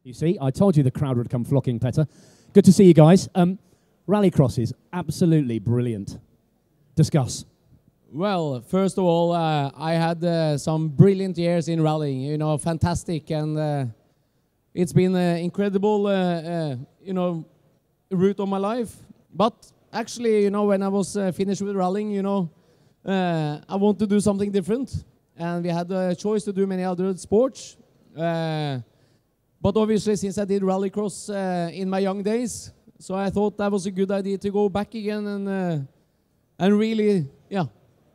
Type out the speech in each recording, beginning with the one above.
You see, I told you the crowd would come flocking, Petter. Good to see you guys. Rallycross is absolutely brilliant. Discuss. Well, first of all, I had some brilliant years in rallying, you know, fantastic, and it's been an incredible, you know, route of my life. But actually, you know, when I was finished with rallying, you know, I want to do something different, and we had a choice to do many other sports. But obviously, since I did rallycross in my young days, so I thought that was a good idea to go back again and really, yeah,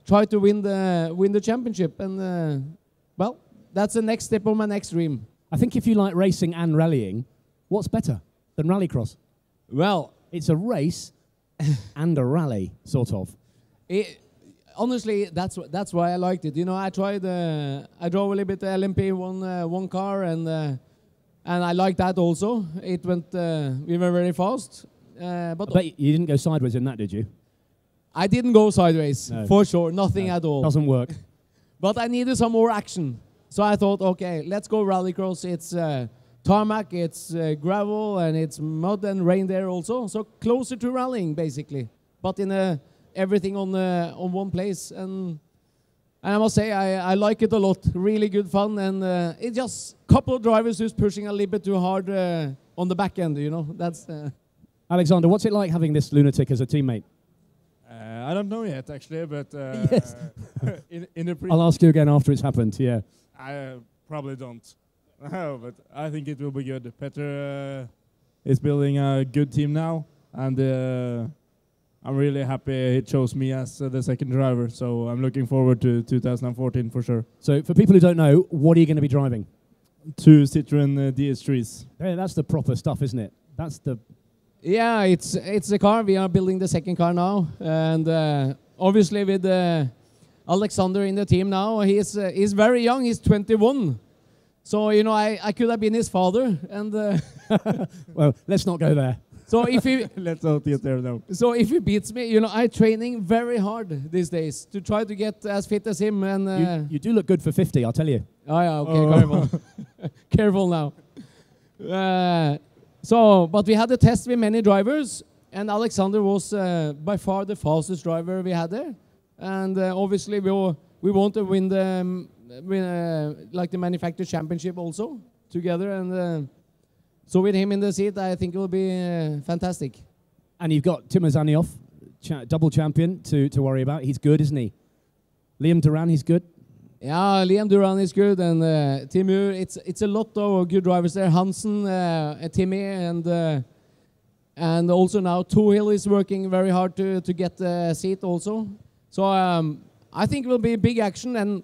try to win the championship. And well, that's the next step of my next dream. I think if you like racing and rallying, what's better than rallycross? Well, it's a race and a rally, sort of. Honestly, that's why I liked it. You know, I tried. I drove a little bit LMP one car, and I liked that also. It went. We were very fast. But I bet you didn't go sideways in that, did you? I didn't go sideways, no. for sure. Nothing at all. Doesn't work. But I needed some more action, so I thought, okay, let's go rallycross. It's tarmac, it's gravel, and it's mud and rain there also. So closer to rallying, basically. But in everything on one place, and I must say I like it a lot. Really good fun, and it's just a couple of drivers who's pushing a little bit too hard on the back end. You know, that's. Alexander, what's it like having this lunatic as a teammate? I don't know yet, actually, but yes. in the I'll ask you again after it's happened. Yeah. I probably don't. No, but I think it will be good. Petter is building a good team now, and I'm really happy he chose me as the second driver, so I'm looking forward to 2014 for sure. So for people who don't know, what are you going to be driving? 2 Citroen DS3s. Yeah, that's the proper stuff, isn't it? That's the... Yeah, it's a car. We are building the second car now, and obviously with Alexander in the team now, he's very young. He's 21. So, you know, I could have been his father, and... well, let's not go there. So if he... Let's not get there now. So if he beats me, you know, I'm training very hard these days to try to get as fit as him, and... You do look good for 50, I'll tell you. Oh, yeah, okay, careful. Careful now. But we had a test with many drivers, and Alexander was by far the fastest driver we had there. And obviously we want to win like the manufacturer championship also together, and so with him in the seat, I think it will be fantastic. And you've got Timo Zanioff, double champion to worry about. He's good, isn't he? Liam Duran, he's good. Yeah, Liam Duran is good, and Timur, it's a lot of good drivers there. Hansen, Timmy, and also now Tuhill is working very hard to get the seat also. So I think it will be big action, and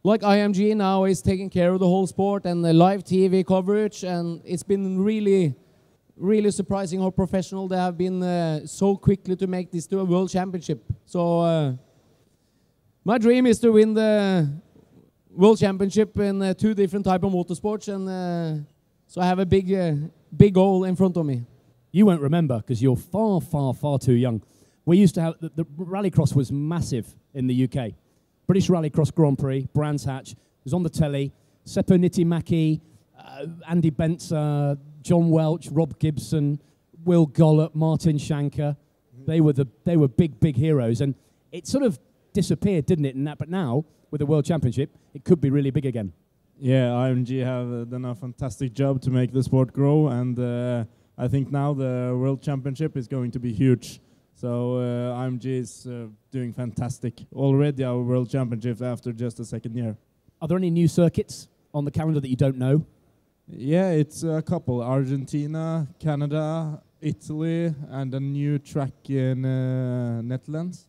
like IMG now is taking care of the whole sport and the live TV coverage, and it's been really, really surprising how professional they have been so quickly to make this to a world championship. So my dream is to win the World Championship in 2 different types of motorsports, and so I have a big goal in front of me. You won't remember because you're far, far, far too young. We used to have, the rallycross was massive in the UK. British Rallycross Grand Prix, Brands Hatch, it was on the telly. Seppo Niittymaki, Andy Benzer, John Welch, Rob Gibson, Will Gollop, Martin Shanker. They were big heroes, and it sort of disappeared, didn't it? But now, with the World Championship, it could be really big again. Yeah, IMG have done a fantastic job to make the sport grow, and I think now the World Championship is going to be huge. So IMG is doing fantastic. Already our World Championship after just the second year. Are there any new circuits on the calendar that you don't know? Yeah, it's a couple. Argentina, Canada, Italy, and a new track in Netherlands.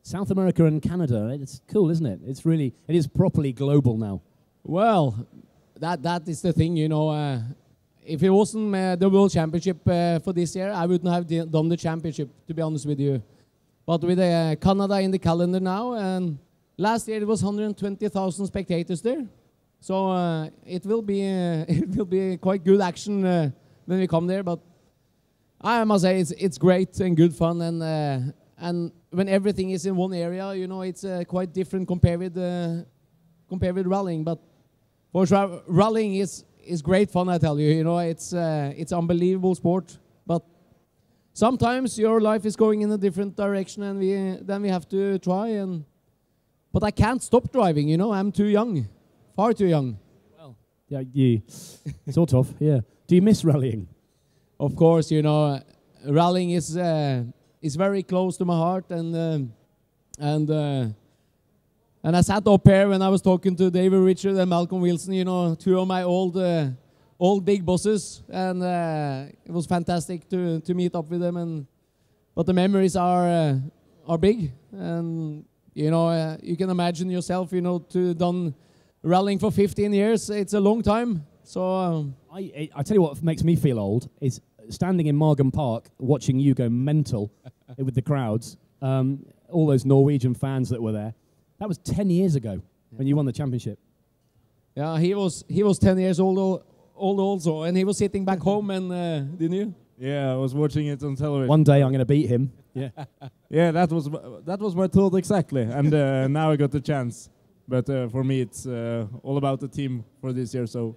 South America and Canada, it's cool, isn't it? It is properly global now. Well, that is the thing, you know. If it wasn't the World Championship for this year, I wouldn't have done the championship, to be honest with you. But with Canada in the calendar now, and last year it was 120,000 spectators there. So it will be quite good action when we come there. But I must say it's great and good fun, and when everything is in one area, you know, it's quite different compared with rallying. But for sure, rallying is it's great fun, I tell you. You know, it's unbelievable sport. But sometimes your life is going in a different direction, and then we have to try. But I can't stop driving. You know, I'm too young, far too young. Well, yeah, sort of. Yeah. Do you miss rallying? Of course, you know, rallying is very close to my heart, and I sat up here when I was talking to David Richard and Malcolm Wilson, you know, two of my old big bosses, and it was fantastic to meet up with them. But the memories are big, and you know, you can imagine yourself, you know, to done rallying for 15 years. It's a long time. So I tell you what makes me feel old is standing in Margam Park watching you go mental with the crowds. All those Norwegian fans that were there. That was 10 years ago when you won the championship. Yeah, he was 10 years old also, and he was sitting back home. And didn't you? Yeah, I was watching it on television. One day I'm going to beat him. Yeah, yeah, that was my thought exactly, and now I got the chance. But for me, it's all about the team for this year. So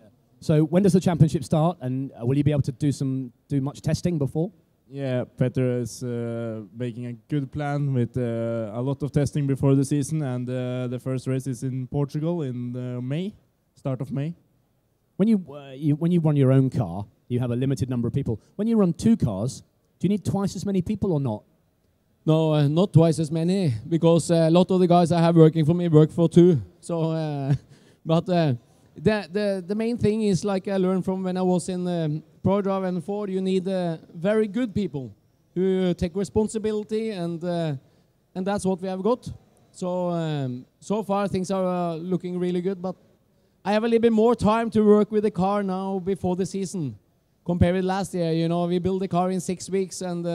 when does the championship start, and will you be able to do much testing before? Yeah, Petter is making a good plan with a lot of testing before the season, and the first race is in Portugal in May, start of May. When you run your own car, you have a limited number of people. When you run two cars, do you need twice as many people or not? No, not twice as many, because a lot of the guys I have working for me work for two. So, but the main thing is, like I learned from when I was in ProDrive and Ford, you need very good people who take responsibility, and that's what we have got. So so far things are looking really good, but I have a little bit more time to work with the car now before the season compared with last year. You know, we built the car in 6 weeks, and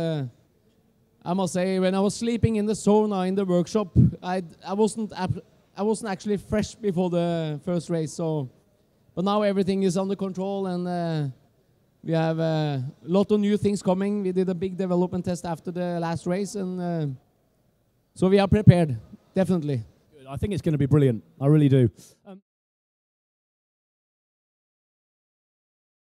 I must say, when I was sleeping in the sauna in the workshop, I wasn't actually fresh before the first race. So, but now everything is under control, and we have a lot of new things coming. We did a big development test after the last race, and so we are prepared, definitely. I think it's going to be brilliant. I really do.